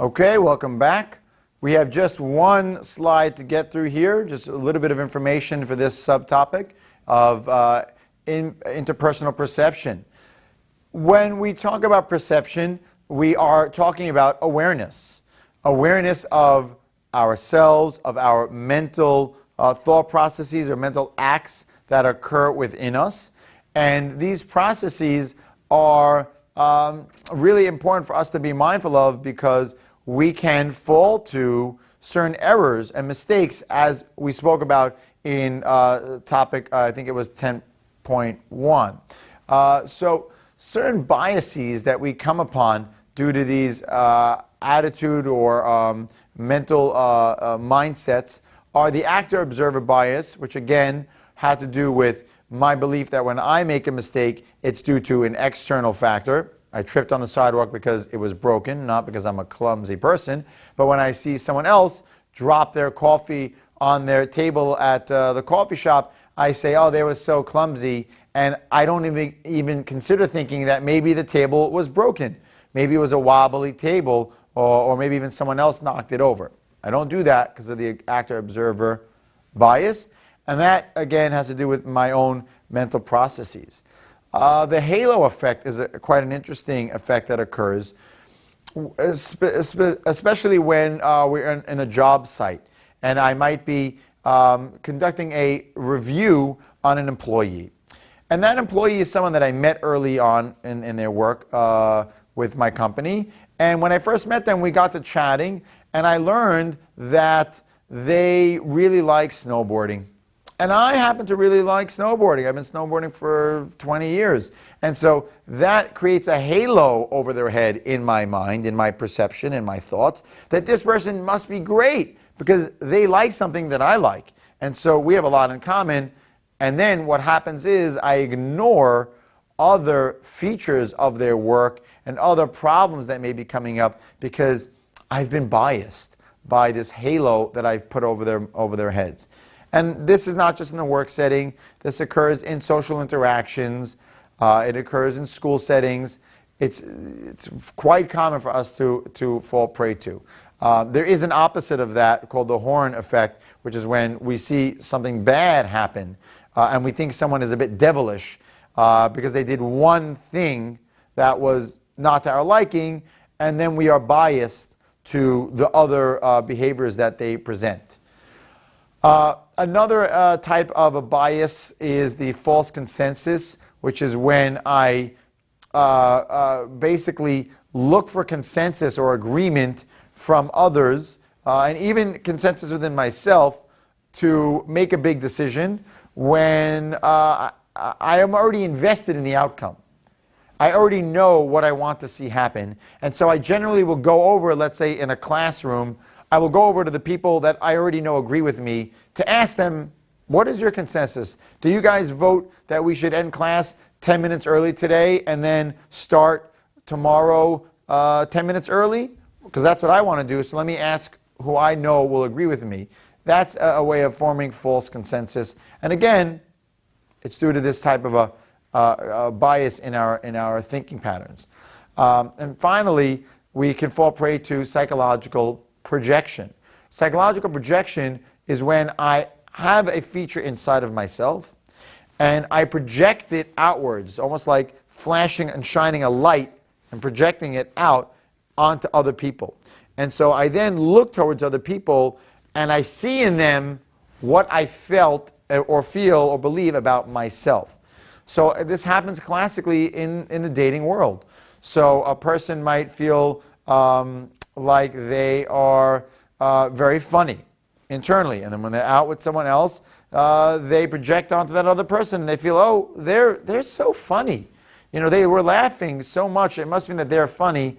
Okay, welcome back. We have just one slide to get through here, just a little bit of information for this subtopic of interpersonal perception. When we talk about perception, we are talking about awareness. Awareness of ourselves, of our mental thought processes or mental acts that occur within us. And these processes are really important for us to be mindful of because we can fall to certain errors and mistakes as we spoke about in topic, I think it was 10.1. So certain biases that we come upon due to these attitude or mental mindsets are the actor-observer bias, which again had to do with my belief that when I make a mistake, it's due to an external factor. I tripped on the sidewalk because it was broken, not because I'm a clumsy person. But when I see someone else drop their coffee on their table at the coffee shop, I say, oh, they were so clumsy. And I don't even consider thinking that maybe the table was broken. Maybe it was a wobbly table, or maybe even someone else knocked it over. I don't do that because of the actor-observer bias. And that, again, has to do with my own mental processes. The halo effect is quite an interesting effect that occurs, especially when we're in a job site. And I might be conducting a review on an employee. And that employee is someone that I met early on in their work with my company. And when I first met them, we got to chatting, and I learned that they really like snowboarding. And I happen to really like snowboarding. I've been snowboarding for 20 years. And so that creates a halo over their head in my mind, in my perception, in my thoughts, that this person must be great because they like something that I like. And so we have a lot in common. And then what happens is I ignore other features of their work and other problems that may be coming up because I've been biased by this halo that I've put over their heads. And this is not just in the work setting. This occurs in social interactions. It occurs in school settings. It's quite common for us to fall prey to. There is an opposite of that called the horn effect, which is when we see something bad happen and we think someone is a bit devilish because they did one thing that was not to our liking, and then we are biased to the other behaviors that they present. Another type of a bias is the false consensus, which is when I basically look for consensus or agreement from others, and even consensus within myself, to make a big decision when I am already invested in the outcome. I already know what I want to see happen, and so I generally will go over, let's say in a classroom, I will go over to the people that I already know agree with me to ask them, what is your consensus? Do you guys vote that we should end class 10 minutes early today and then start tomorrow 10 minutes early? Because that's what I want to do, so let me ask who I know will agree with me. That's a way of forming false consensus. And again, it's due to this type of a bias in our thinking patterns. And finally, we can fall prey to psychological projection. Psychological projection is when I have a feature inside of myself and I project it outwards, almost like flashing and shining a light and projecting it out onto other people. And so I then look towards other people and I see in them what I felt or feel or believe about myself. So this happens classically in the dating world. So a person might feel like they are very funny internally, and then when they're out with someone else, they project onto that other person and they feel, oh, they're so funny. You know, they were laughing so much, it must mean that they're funny,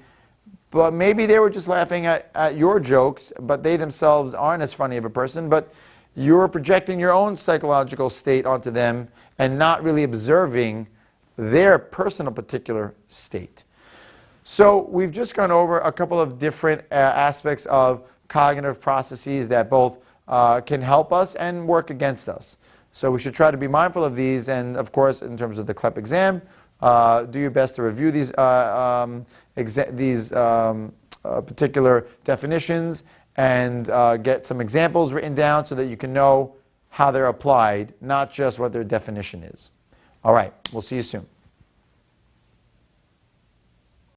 but maybe they were just laughing at your jokes, but they themselves aren't as funny of a person, but you're projecting your own psychological state onto them and not really observing their personal particular state. So we've just gone over a couple of different aspects of cognitive processes that both can help us and work against us. So we should try to be mindful of these, and of course, in terms of the CLEP exam, do your best to review these particular definitions and get some examples written down so that you can know how they're applied, not just what their definition is. All right, we'll see you soon.